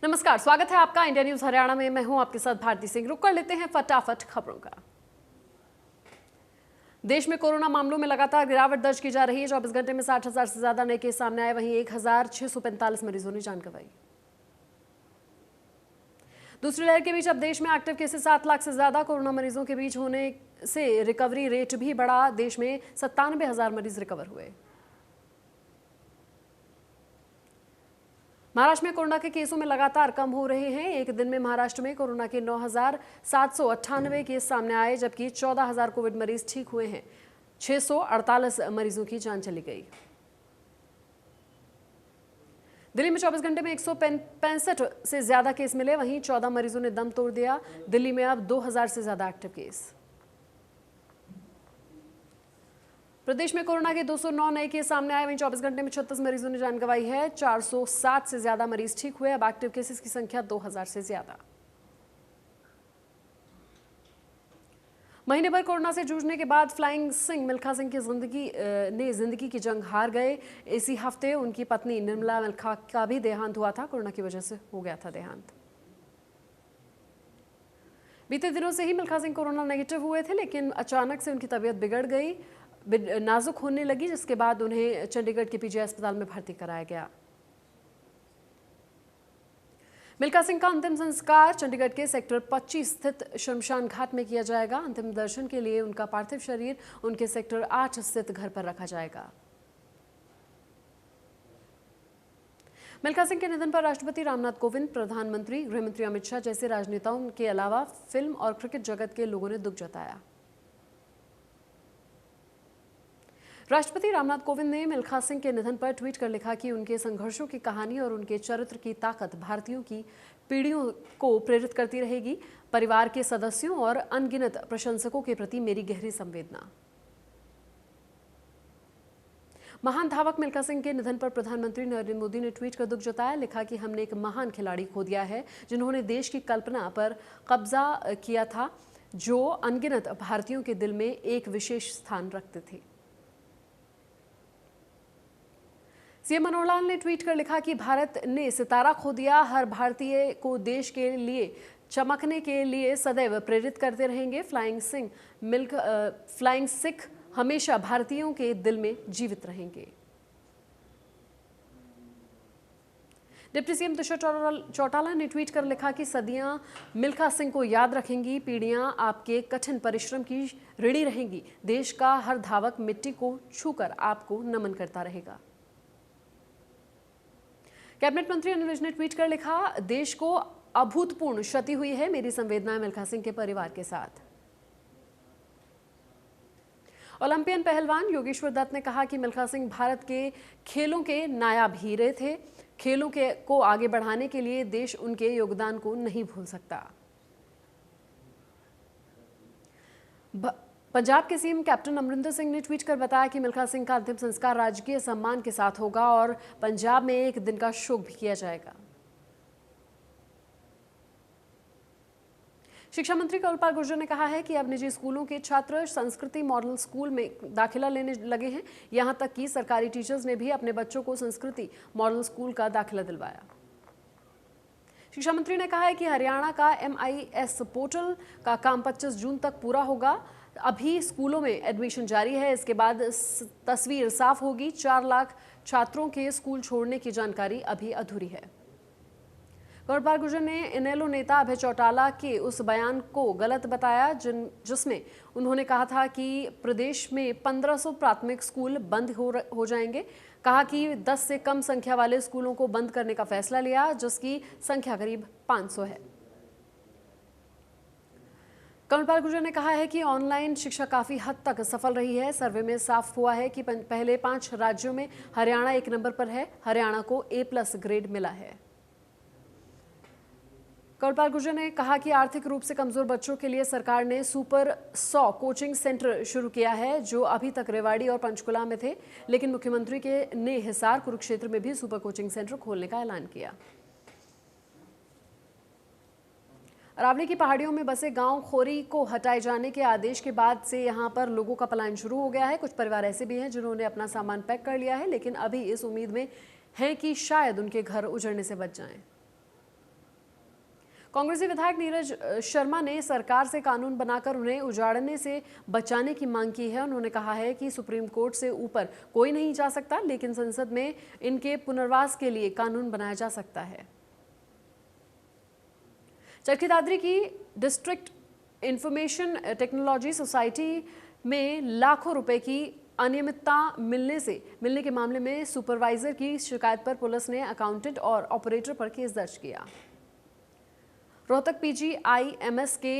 नमस्कार, स्वागत है आपका इंडिया न्यूज हरियाणा में। मैं हूं आपके साथ भारती सिंह। रुक कर लेते हैं फटाफट खबरों का। देश में कोरोना मामलों में लगातार गिरावट दर्ज की जा रही है। 24 घंटे में 60,000 से ज्यादा नए केस सामने आए, वहीं 1,645 मरीजों ने जान गंवाई। दूसरी लहर के बीच अब देश में एक्टिव केसेस 7 लाख से ज्यादा। कोरोना मरीजों के बीच होने से रिकवरी रेट भी बढ़ा। देश में 97,000 मरीज रिकवर हुए। महाराष्ट्र में कोरोना के केसों में लगातार कम हो रहे हैं। एक दिन में महाराष्ट्र में कोरोना के 9,798 केस सामने आए, जबकि 14,000 कोविड मरीज ठीक हुए हैं। 648 मरीजों की जान चली गई। दिल्ली में 24 घंटे में 165 से ज्यादा केस मिले, वहीं 14 मरीजों ने दम तोड़ दिया। दिल्ली में अब 2,000 से ज्यादा एक्टिव केस। प्रदेश में कोरोना के 209 नए केस सामने आए, वहीं 24 घंटे में 36 मरीजों ने जान गंवाई है। 460 से ज्यादा मरीज ठीक हुए। अब एक्टिव केसेस की संख्या 2,000 से ज्यादा। महीने भर कोरोना से जूझने के बाद फ्लाइंग सिंह मिल्खा सिंह की जिंदगी की जंग हार गए। इसी हफ्ते उनकी पत्नी निर्मला मिल्खा का भी देहांत हुआ था। कोरोना की वजह से हो गया था देहांत। बीते दिनों से ही मिल्खा सिंह कोरोना नेगेटिव हुए थे, लेकिन अचानक से उनकी तबीयत बिगड़ गई, नाजुक होने लगी, जिसके बाद उन्हें चंडीगढ़ के पीजीआई अस्पताल में भर्ती कराया गया। मिल्खा सिंह का अंतिम संस्कार चंडीगढ़ के सेक्टर 25 स्थित शमशान घाट में किया जाएगा। अंतिम दर्शन के लिए उनका पार्थिव शरीर उनके सेक्टर 8 स्थित घर पर रखा जाएगा। मिल्खा सिंह के निधन पर राष्ट्रपति रामनाथ कोविंद, प्रधानमंत्री, गृहमंत्री अमित शाह जैसे राजनेताओं के अलावा फिल्म और क्रिकेट जगत के लोगों ने दुख जताया। राष्ट्रपति रामनाथ कोविंद ने मिल्खा सिंह के निधन पर ट्वीट कर लिखा कि उनके संघर्षों की कहानी और उनके चरित्र की ताकत भारतीयों की पीढ़ियों को प्रेरित करती रहेगी। परिवार के सदस्यों और अनगिनत प्रशंसकों के प्रति मेरी गहरी संवेदना। महान धावक मिल्खा सिंह के निधन पर प्रधानमंत्री नरेंद्र मोदी ने ट्वीट कर दुख जताया। लिखा कि हमने एक महान खिलाड़ी खो दिया है, जिन्होंने देश की कल्पना पर कब्जा किया था, जो अनगिनत भारतीयों के दिल में एक विशेष स्थान रखते थे। सीएम मनोहर लाल ने ट्वीट कर लिखा कि भारत ने सितारा खो दिया। हर भारतीय को देश के लिए चमकने के लिए सदैव प्रेरित करते रहेंगे। फ्लाइंग सिख हमेशा भारतीयों के दिल में जीवित रहेंगे। डिप्टी सीएम तुषार चौटाला ने ट्वीट कर लिखा कि सदियां मिल्खा सिंह को याद रखेंगी, पीढ़ियां आपके कठिन परिश्रम की ऋणी रहेंगी। देश का हर धावक मिट्टी को छूकर आपको नमन करता रहेगा। कैबिनेट मंत्री अनिल विज ने ट्वीट कर लिखा, देश को अभूतपूर्व क्षति हुई है, मेरी संवेदनाएं मिल्खा सिंह के परिवार के साथ। ओलंपियन पहलवान योगेश्वर दत्त ने कहा कि मिल्खा सिंह भारत के खेलों के नायाब हीरे थे। खेलों को आगे बढ़ाने के लिए देश उनके योगदान को नहीं भूल सकता। पंजाब के सीएम कैप्टन अमरिंदर सिंह ने ट्वीट कर बताया कि मिल्खा सिंह का अंतिम संस्कार राजकीय सम्मान के साथ होगा और पंजाब में एक दिन का शोक भी किया जाएगा। शिक्षा मंत्री कंवरपाल गुर्जर ने कहा है कि अब निजी स्कूलों के छात्र संस्कृति मॉडल स्कूल में दाखिला लेने लगे हैं। यहां तक कि सरकारी टीचर्स ने भी अपने बच्चों को संस्कृति मॉडल स्कूल का दाखिला दिलवाया। शिक्षा मंत्री ने कहा है कि हरियाणा का MIS पोर्टल का काम 25 जून तक पूरा होगा। अभी स्कूलों में एडमिशन जारी है, इसके बाद तस्वीर साफ होगी। 4 लाख छात्रों के स्कूल छोड़ने की जानकारी अभी अधूरी है। कंवरपाल गुर्जर ने इनेलो नेता अभय चौटाला के उस बयान को गलत बताया जिसमें उन्होंने कहा था कि प्रदेश में 1500 प्राथमिक स्कूल बंद हो जाएंगे। कहा कि 10 से कम संख्या वाले स्कूलों को बंद करने का फैसला लिया, जिसकी संख्या करीब 500 है। कंवरपाल गुर्जर ने कहा है कि ऑनलाइन शिक्षा काफी हद तक सफल रही है। सर्वे में साफ हुआ है कि पहले 5 राज्यों में हरियाणा 1 नंबर पर है। हरियाणा को A+ ग्रेड मिला है। कंवरपाल गुर्जर ने कहा कि आर्थिक रूप से कमजोर बच्चों के लिए सरकार ने सुपर 100 कोचिंग सेंटर शुरू किया है, जो अभी तक रेवाड़ी और पंचकुला में थे, लेकिन मुख्यमंत्री ने हिसार, कुरुक्षेत्र में भी सुपर कोचिंग सेंटर खोलने का ऐलान किया। अरावली की पहाड़ियों में बसे गांव खोरी को हटाए जाने के आदेश के बाद से यहां पर लोगों का पलायन शुरू हो गया है। कुछ परिवार ऐसे भी हैं जिन्होंने अपना सामान पैक कर लिया है, लेकिन अभी इस उम्मीद में हैं कि शायद उनके घर उजड़ने से बच जाएं। कांग्रेसी विधायक नीरज शर्मा ने सरकार से कानून बनाकर उन्हें उजाड़ने से बचाने की मांग की है। उन्होंने कहा है कि सुप्रीम कोर्ट से ऊपर कोई नहीं जा सकता, लेकिन संसद में इनके पुनर्वास के लिए कानून बनाया जा सकता है। चरखी दादरी की डिस्ट्रिक्ट इंफॉर्मेशन टेक्नोलॉजी सोसाइटी में लाखों रुपए की अनियमितता मिलने के मामले में सुपरवाइजर की शिकायत पर पुलिस ने अकाउंटेंट और ऑपरेटर पर केस दर्ज किया। रोहतक PGIMS के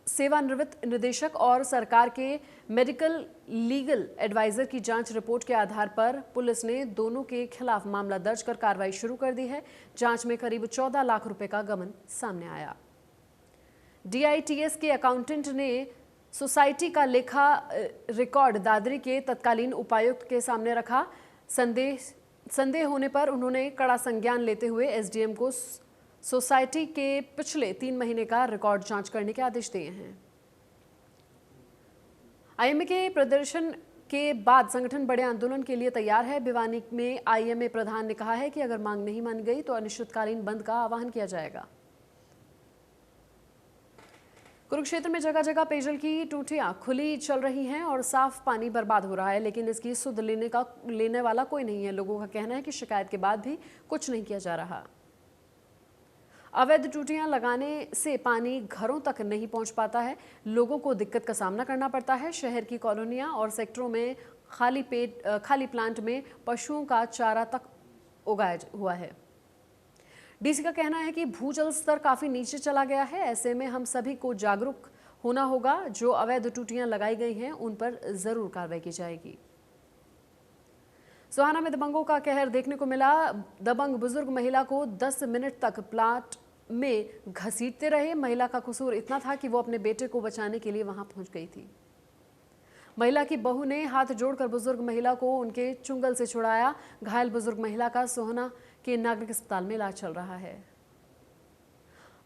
सेवानिवृत्त निदेशक और सरकार के मेडिकल लीगल एडवाइजर की जांच रिपोर्ट के आधार पर पुलिस ने दोनों के खिलाफ मामला दर्ज कर कार्रवाई शुरू कर दी है। जांच में करीब 14 लाख रुपए का गबन सामने आया। DITS के अकाउंटेंट ने सोसाइटी का लेखा रिकॉर्ड दादरी के तत्कालीन उपायुक्त के सामने रखा। संदेह होने पर उन्होंने कड़ा संज्ञान लेते हुए SDM को सोसाइटी के पिछले 3 महीने का रिकॉर्ड जांच करने के आदेश दिए हैं। IMA के प्रदर्शन के बाद संगठन बड़े आंदोलन के लिए तैयार है। भिवानी में IMA प्रधान ने कहा है कि अगर मांग नहीं मानी गई तो अनिश्चितकालीन बंद का आह्वान किया जाएगा। कुरुक्षेत्र में जगह जगह पेयजल की टूटियां खुली चल रही हैं और साफ पानी बर्बाद हो रहा है, लेकिन इसकी सुध लेने वाला कोई नहीं है। लोगों का कहना है कि शिकायत के बाद भी कुछ नहीं किया जा रहा। अवैध टूटियां लगाने से पानी घरों तक नहीं पहुंच पाता है, लोगों को दिक्कत का सामना करना पड़ता है। शहर की कॉलोनियां और सेक्टरों में खाली प्लांट में पशुओं का चारा तक उगाया हुआ है। DC का कहना है कि भूजल स्तर काफी नीचे चला गया है। ऐसे में हम सभी को जागरूक होना होगा। जो अवैध टूटियां लगाई गई हैं उन पर जरूर कार्रवाई की जाएगी। सोहाना में दबंगों का कहर देखने को मिला। दबंग बुजुर्ग महिला को 10 मिनट तक प्लांट में घसीटते रहे। महिला का कसूर इतना था कि वो अपने बेटे को बचाने के लिए वहां पहुंच गई थी। महिला की बहू ने हाथ जोड़कर बुजुर्ग महिला को उनके चुंगल से छुड़ाया। घायल बुजुर्ग महिला का सोहना के नागरिक अस्पताल में इलाज चल रहा है।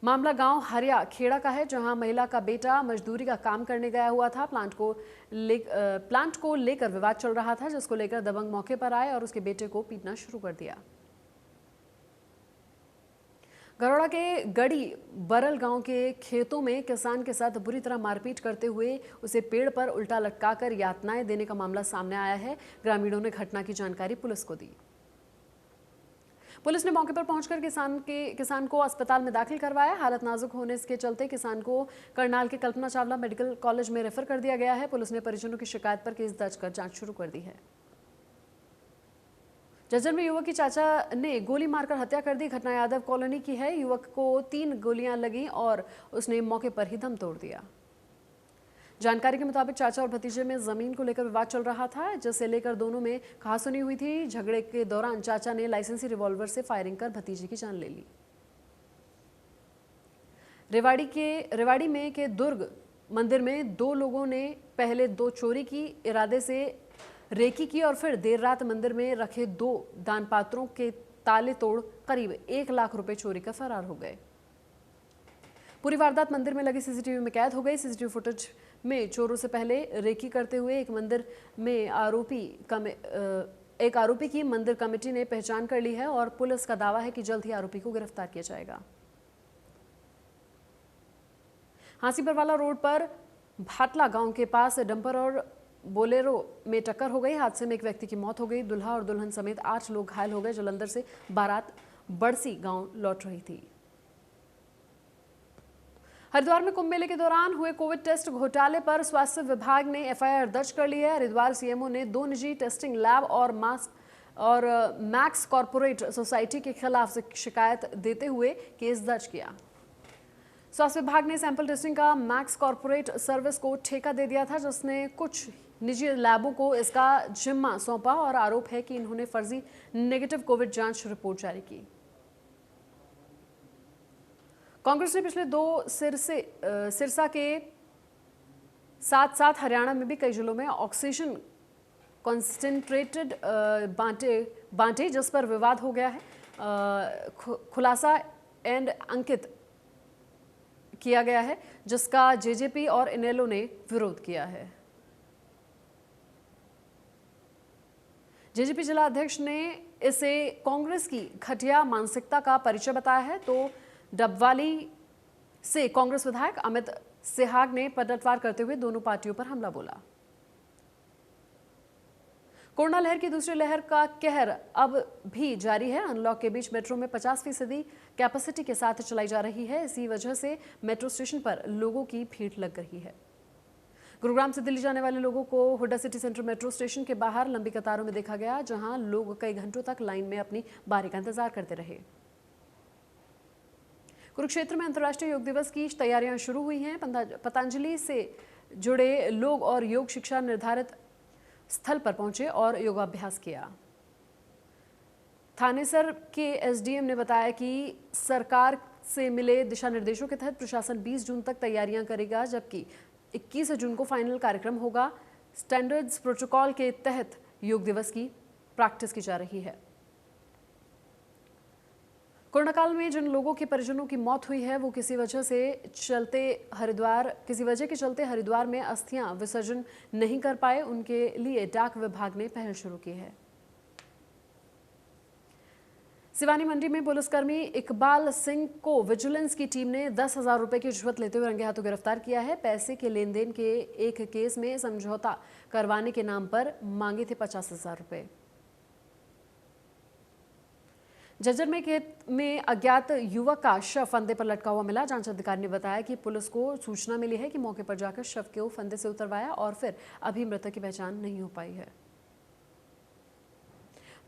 मामला गांव हरिया खेड़ा का है, जहां महिला का बेटा मजदूरी का काम करने गया हुआ था। प्लांट को लेकर विवाद चल रहा था, जिसको लेकर दबंग मौके पर आए और उसके बेटे को पीटना शुरू कर दिया। गरोड़ा के गढ़ी बरल गांव के खेतों में किसान के साथ बुरी तरह मारपीट करते हुए उसे पेड़ पर उल्टा लटकाकर यातनाएं देने का मामला सामने आया है। ग्रामीणों ने घटना की जानकारी पुलिस को दी। पुलिस ने मौके पर पहुंचकर किसान को अस्पताल में दाखिल करवाया। हालत नाजुक होने के चलते किसान को करनाल के कल्पना चावला मेडिकल कॉलेज में रेफर कर दिया गया है। पुलिस ने परिजनों की शिकायत पर केस दर्ज कर जांच शुरू कर दी है। जज्जर में युवक की चाचा ने गोली मारकर हत्या कर दी। घटना यादव कॉलोनी की है। युवक को 3 गोलियां लगी और उसने मौके पर ही दम तोड़ दिया। जानकारी के मुताबिक चाचा और भतीजे में जमीन को लेकर विवाद चल रहा था, जिसे लेकर दोनों में कहासुनी हुई थी। झगड़े के दौरान चाचा ने लाइसेंसी रिवॉल्वर से फायरिंग कर भतीजे की जान ले ली। रेवाड़ी में के दुर्ग मंदिर में 2 लोगों ने पहले 2 चोरी की इरादे से रेकी की और फिर देर रात मंदिर में रखे 2 दान पात्रों के ताले तोड़ करीब 1 लाख रुपए चोरी कर फरार हो गए। पूरी वारदात मंदिर में लगी CCTV में कैद हो गई। CCTV फुटेज में चोरों से पहले रेकी करते हुए एक आरोपी की मंदिर कमेटी ने पहचान कर ली है और पुलिस का दावा है कि जल्द ही आरोपी को गिरफ्तार किया जाएगा। हांसीपरवाला रोड पर भाटला गांव के पास डंपर और बोलेरो में टक्कर हो गई। हादसे में एक व्यक्ति की मौत हो गई। दुल्हा और दुल्हन समेत 8 लोग घायल हो गए। जलंधर से बारात बड़सी गांव लौट रही थी। हरिद्वार में कुंभ मेले के दौरान हुए कोविड टेस्ट घोटाले पर स्वास्थ्य विभाग ने FIR दर्ज कर ली है। हरिद्वार CMO ने 2 निजी टेस्टिंग लैब और मैक्स कॉर्पोरेट सोसाइटी के खिलाफ शिकायत देते हुए केस दर्ज किया। स्वास्थ्य विभाग ने सैंपल टेस्टिंग का मैक्स कॉर्पोरेट सर्विस को ठेका दे दिया था, जिसने कुछ निजी लैबों को इसका जिम्मा सौंपा और आरोप है कि इन्होंने फर्जी नेगेटिव कोविड जांच रिपोर्ट जारी की। कांग्रेस ने पिछले 2 सिरसा के साथ हरियाणा में भी कई जिलों में ऑक्सीजन कॉन्सेंट्रेटेड बांटे, जिस पर विवाद हो गया है। खुलासा एंड अंकित किया गया है, जिसका JJP और इनेलो ने विरोध किया है। JJP जिला अध्यक्ष ने इसे कांग्रेस की घटिया मानसिकता का परिचय बताया है, तो डबवाली से कांग्रेस विधायक अमित सेहाग ने पलटवार करते हुए दोनों पार्टियों पर हमला बोला। कोरोना लहर की दूसरी लहर का कहर अब भी जारी है। अनलॉक के बीच मेट्रो में 50% कैपेसिटी के साथ चलाई जा रही है। इसी वजह से मेट्रो स्टेशन पर लोगों की भीड़ लग रही है। गुरुग्राम से दिल्ली जाने वाले लोगों को Hooda city centre metro station के बाहर लंबी कतारों में देखा गया, जहां लोग कई घंटों तक लाइन में अपनी बारी का इंतजार करते रहे। कुरुक्षेत्र में अंतर्राष्ट्रीय योग दिवस की तैयारियां शुरू हुई हैं। पतंजलि से जुड़े लोग और योग शिक्षा निर्धारित स्थल पर पहुंचे और योगाभ्यास किया। थानेसर के एसडीएम ने बताया कि सरकार से मिले दिशा निर्देशों के तहत प्रशासन 20 जून तक तैयारियां करेगा, जबकि 21 जून को फाइनल कार्यक्रम होगा। स्टैंडर्ड्स प्रोटोकॉल के तहत योग दिवस की प्रैक्टिस की जा रही है। कोरोना काल में जिन लोगों के परिजनों की मौत हुई है, वो किसी वजह के चलते हरिद्वार में अस्थियां विसर्जन नहीं कर पाए, उनके लिए डाक विभाग ने पहल शुरू की है। सिवानी मंडी में पुलिसकर्मी इकबाल सिंह को विजिलेंस की टीम ने 10,000 रुपए की रिश्वत लेते हुए रंगे हाथों गिरफ्तार किया है। पैसे के लेन देन के एक केस में समझौता करवाने के नाम पर मांगे थे 50,000 रुपए। झज्जर में अज्ञात युवक का शव फंदे पर लटका हुआ मिला। जांच अधिकारी ने बताया कि पुलिस को सूचना मिली है कि मौके पर जाकर शव को फंदे से उतरवाया और फिर अभी मृतक की पहचान नहीं हो पाई है।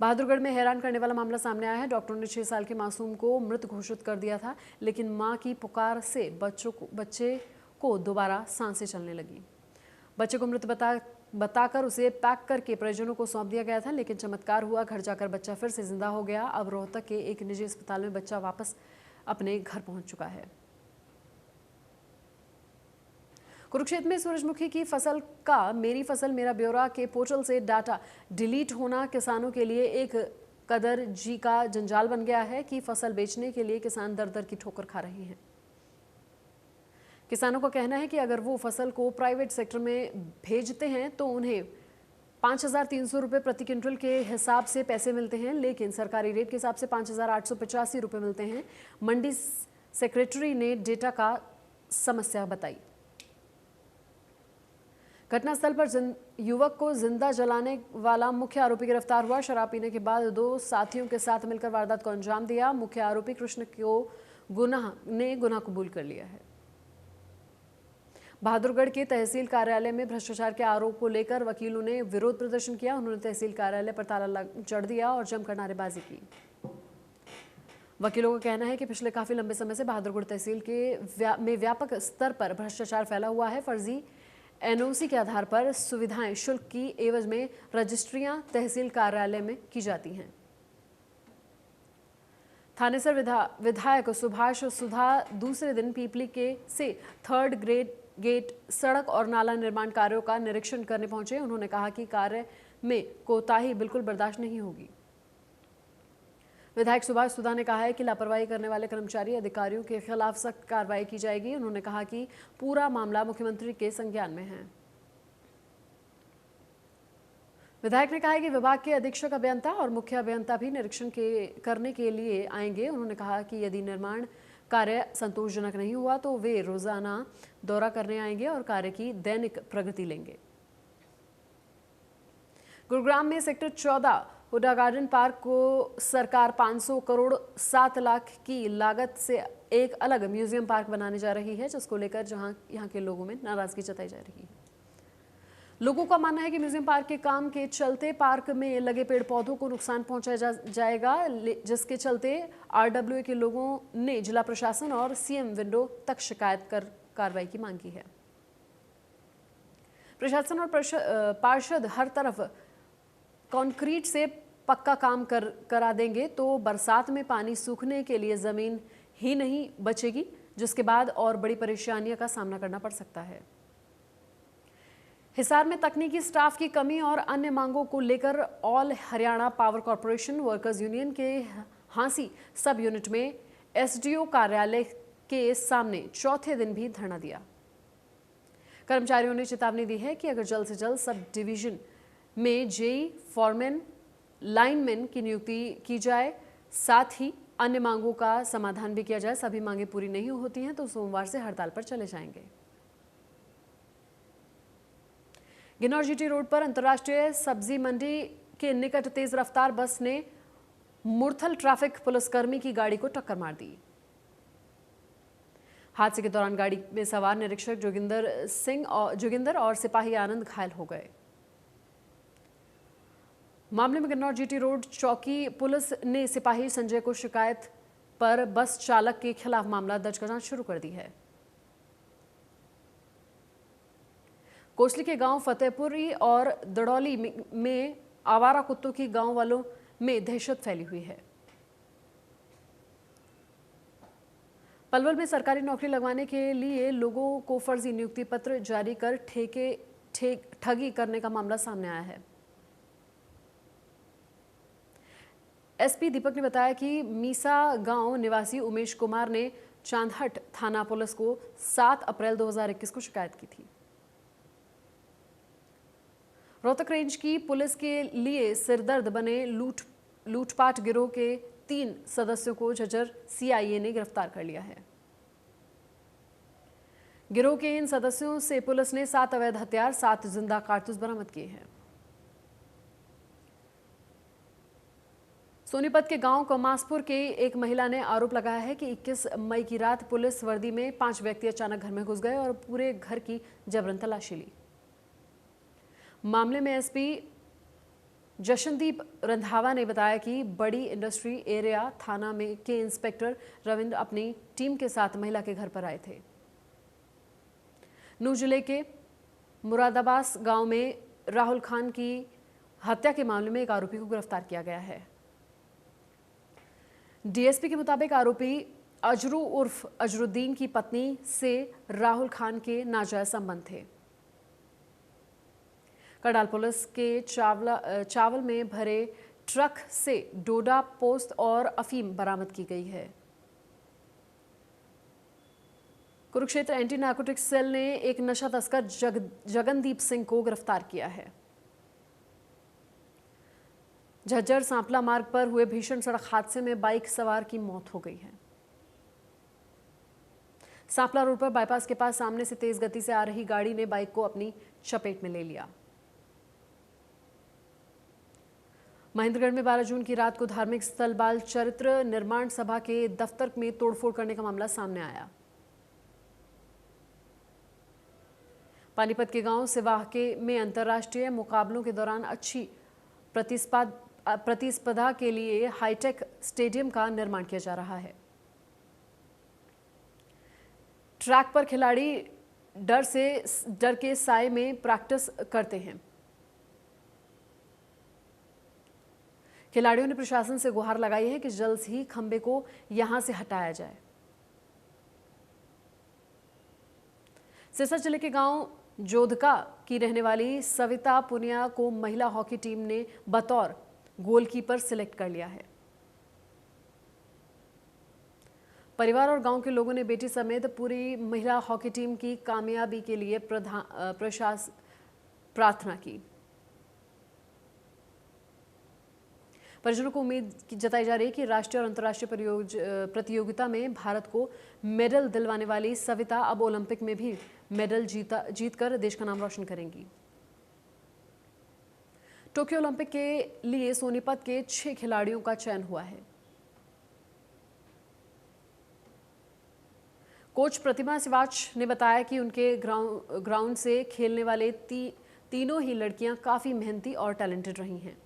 बहादुरगढ़ में हैरान करने वाला मामला सामने आया है। डॉक्टरों ने 6 साल के मासूम को मृत घोषित कर दिया था, लेकिन मां की पुकार से बच्चे को दोबारा सांसें चलने लगी। बच्चे को मृत बताकर उसे पैक करके परिजनों को सौंप दिया गया था, लेकिन चमत्कार हुआ, घर जाकर बच्चा फिर से जिंदा हो गया। अब रोहतक के एक निजी अस्पताल में बच्चा वापस अपने घर पहुंच चुका है। कुरुक्षेत्र में सूरजमुखी की फसल का मेरी फसल मेरा ब्यौरा के पोर्टल से डाटा डिलीट होना किसानों के लिए एक कदर जी का जंजाल बन गया है कि फसल बेचने के लिए किसान दर दर की ठोकर खा रहे हैं। किसानों का कहना है कि अगर वो फसल को प्राइवेट सेक्टर में भेजते हैं तो उन्हें 5,300 रुपये प्रति क्विंटल के हिसाब से पैसे मिलते हैं, लेकिन सरकारी रेट के हिसाब से 5,885 रुपये मिलते हैं। मंडी सेक्रेटरी ने डेटा का समस्या बताई। घटनास्थल पर युवक को जिंदा जलाने वाला मुख्य आरोपी गिरफ्तार हुआ। शराब पीने के बाद 2 साथियों के साथ मिलकर वारदात को अंजाम दिया। मुख्य आरोपी कृष्ण को गुनाह कबूल कर लिया है। बहादुरगढ़ के तहसील कार्यालय में भ्रष्टाचार के आरोप को लेकर वकीलों ने विरोध प्रदर्शन किया। उन्होंने तहसील कार्यालय पर ताला जड़ दिया और जमकर नारेबाजी की। वकीलों का कहना है कि पिछले काफी लंबे समय से बहादुरगढ़ तहसील में व्यापक स्तर पर भ्रष्टाचार फैला हुआ है। फर्जी एनओसी के आधार पर सुविधाएं शुल्क की एवज में रजिस्ट्रियां तहसील कार्यालय में की जाती हैं। थानेसर विधायक सुभाष सुधा दूसरे दिन पीपली के से 3rd गेट सड़क और नाला निर्माण कार्यों का निरीक्षण करने पहुंचे। उन्होंने कहा कि कार्य में कोताही बिल्कुल बर्दाश्त नहीं होगी। विधायक सुभाष सुधा ने कहा है कि लापरवाही करने वाले कर्मचारी अधिकारियों के खिलाफ सख्त कार्रवाई की जाएगी। उन्होंने कहा कि पूरा मामला मुख्यमंत्री के संज्ञान में है। विधायक ने कहा है कि विभाग के अधीक्षक अभियंता और मुख्य अभियंता भी निरीक्षण करने के लिए आएंगे। उन्होंने कहा कि यदि निर्माण कार्य संतोषजनक नहीं हुआ तो वे रोजाना दौरा करने आएंगे और कार्य की दैनिक प्रगति लेंगे। गुरुग्राम में सेक्टर 14 हुड्डा गार्डन पार्क को सरकार 500 करोड़ 7 लाख की लागत से एक अलग म्यूजियम पार्क बनाने जा रही है, जिसको लेकर यहाँ के लोगों में नाराजगी जताई जा रही है। लोगों का मानना है कि म्यूजियम पार्क के काम के चलते पार्क में लगे पेड़ पौधों को नुकसान पहुंचाया जाएगा, जिसके चलते आरडब्ल्यूए के लोगों ने जिला प्रशासन और सीएम विंडो तक शिकायत कर कार्रवाई की मांग की है। प्रशासन और पार्षद हर तरफ कंक्रीट से पक्का काम करा देंगे तो बरसात में पानी सूखने के लिए जमीन ही नहीं बचेगी, जिसके बाद और बड़ी परेशानियों का सामना करना पड़ सकता है। हिसार में तकनीकी स्टाफ की कमी और अन्य मांगों को लेकर all Haryana power corporation workers union के हांसी सब यूनिट में एसडीओ कार्यालय के सामने चौथे दिन भी धरना दिया। कर्मचारियों ने चेतावनी दी है कि अगर जल्द से जल्द सब डिवीजन में जेई, फॉरमैन, लाइनमैन की नियुक्ति की जाए, साथ ही अन्य मांगों का समाधान भी किया जाए। सभी मांगें पूरी नहीं होती हैं तो सोमवार से हड़ताल पर चले जाएंगे। गिन्नौर जीटी रोड पर अंतर्राष्ट्रीय सब्जी मंडी के निकट तेज रफ्तार बस ने मुरथल ट्रैफिक पुलिसकर्मी की गाड़ी को टक्कर मार दी। हादसे के दौरान गाड़ी में सवार निरीक्षक जोगिंदर और सिपाही आनंद घायल हो गए। मामले में गिन्नौर जीटी रोड चौकी पुलिस ने सिपाही संजय को शिकायत पर बस चालक के खिलाफ मामला दर्ज कर जांच शुरू कर दी है। कोसली के गांव फतेहपुरी और दड़ौली में आवारा कुत्तों की गांव वालों में दहशत फैली हुई है। पलवल में सरकारी नौकरी लगवाने के लिए लोगों को फर्जी नियुक्ति पत्र जारी कर ठगी करने का मामला सामने आया है। एसपी दीपक ने बताया कि मीसा गांव निवासी उमेश कुमार ने चांदहट थाना पुलिस को 7 अप्रैल 2021 को शिकायत की थी। रोहतक रेंज की पुलिस के लिए सिरदर्द बने लूटपाट गिरोह के 3 सदस्यों को झज्जर सीआईए ने गिरफ्तार कर लिया है। गिरोह के इन सदस्यों से पुलिस ने 7 अवैध हथियार, 7 जिंदा कारतूस बरामद किए हैं। सोनीपत के गांव कमासपुर के एक महिला ने आरोप लगाया है कि 21 मई की रात पुलिस वर्दी में 5 व्यक्ति अचानक घर में घुस गए और पूरे घर की जबरन तलाशी ली। मामले में एसपी जशनदीप रंधावा ने बताया कि बड़ी इंडस्ट्री एरिया थाना में के इंस्पेक्टर रविंद्र अपनी टीम के साथ महिला के घर पर आए थे। नूह जिले के मुरादाबाद गांव में राहुल खान की हत्या के मामले में एक आरोपी को गिरफ्तार किया गया है। डीएसपी के मुताबिक आरोपी अजरू उर्फ अजरुद्दीन की पत्नी से राहुल खान के नाजायज संबंध थे। करनाल पुलिस के चावल में भरे ट्रक से डोडा पोस्त और अफीम बरामद की गई है। कुरुक्षेत्र एंटी नार्कोटिक्स सेल ने एक नशा तस्कर जगनदीप सिंह को गिरफ्तार किया है। झज्जर सांपला मार्ग पर हुए भीषण सड़क हादसे में बाइक सवार की मौत हो गई है। सांपला रोड पर बाईपास के पास सामने से तेज गति से आ रही गाड़ी ने बाइक को अपनी चपेट में ले लिया। महेंद्रगढ़ में 12 जून की रात को धार्मिक स्थल बाल चरित्र निर्माण सभा के दफ्तर में तोड़फोड़ करने का मामला सामने आया। पानीपत के गांव सिवाह में अंतर्राष्ट्रीय मुकाबलों के दौरान अच्छी प्रतिस्पर्धा के लिए हाईटेक स्टेडियम का निर्माण किया जा रहा है। ट्रैक पर खिलाड़ी डर के साए में प्रैक्टिस करते हैं। खिलाड़ियों ने प्रशासन से गुहार लगाई है कि जल्द ही खंबे को यहां से हटाया जाए। सिरसा जिले के गांव जोधका की रहने वाली सविता पुनिया को महिला हॉकी टीम ने बतौर गोलकीपर सिलेक्ट कर लिया है। परिवार और गांव के लोगों ने बेटी समेत पूरी महिला हॉकी टीम की कामयाबी के लिए प्रार्थना की। परिजनों को उम्मीद जताई जा रही है कि राष्ट्रीय और अंतर्राष्ट्रीय प्रतियोगिता में भारत को मेडल दिलवाने वाली सविता अब ओलंपिक में भी मेडल जीतकर देश का नाम रोशन करेंगी। टोक्यो ओलंपिक के लिए सोनीपत के 6 खिलाड़ियों का चयन हुआ है। कोच प्रतिमा सिवाच ने बताया कि उनके ग्राउंड से खेलने वाले तीनों ही लड़कियां काफी मेहनती और टैलेंटेड रही हैं।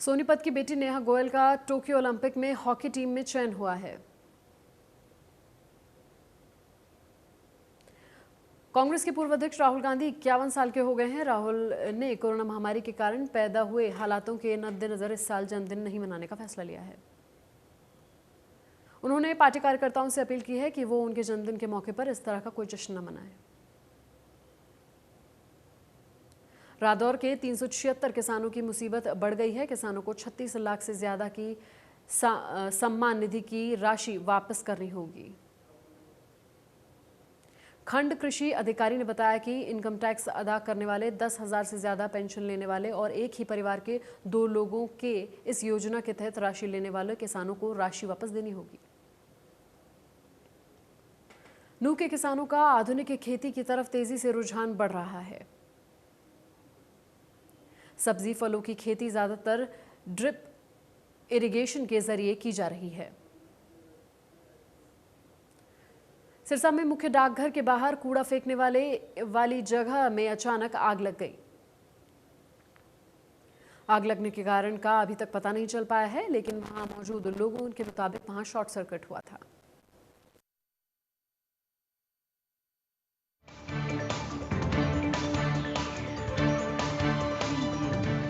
सोनीपत की बेटी नेहा गोयल का टोक्यो ओलंपिक में हॉकी टीम में चयन हुआ है। कांग्रेस के पूर्व अध्यक्ष राहुल गांधी 51 साल के हो गए हैं। राहुल ने कोरोना महामारी के कारण पैदा हुए हालातों के मद्देनजर इस साल जन्मदिन नहीं मनाने का फैसला लिया है। उन्होंने पार्टी कार्यकर्ताओं से अपील की है कि वो उनके जन्मदिन के मौके पर इस तरह का कोई जश्न न मनाएं। रादौर के 376 किसानों की मुसीबत बढ़ गई है। किसानों को 36 लाख से ज्यादा की सम्मान निधि की राशि वापस करनी होगी। खंड कृषि अधिकारी ने बताया कि इनकम टैक्स अदा करने वाले 10,000 से ज्यादा पेंशन लेने वाले और एक ही परिवार के 2 लोगों के इस योजना के तहत राशि लेने वाले किसानों को राशि वापस देनी होगी। नूह के किसानों का आधुनिक खेती की तरफ तेजी से रुझान बढ़ रहा है। सब्जी फलों की खेती ज्यादातर ड्रिप इरिगेशन के जरिए की जा रही है। सिरसा में मुख्य डाकघर के बाहर कूड़ा फेंकने वाली जगह में अचानक आग लग गई। आग लगने के कारण का अभी तक पता नहीं चल पाया है, लेकिन वहां मौजूद लोगों के मुताबिक वहां शॉर्ट सर्किट हुआ था।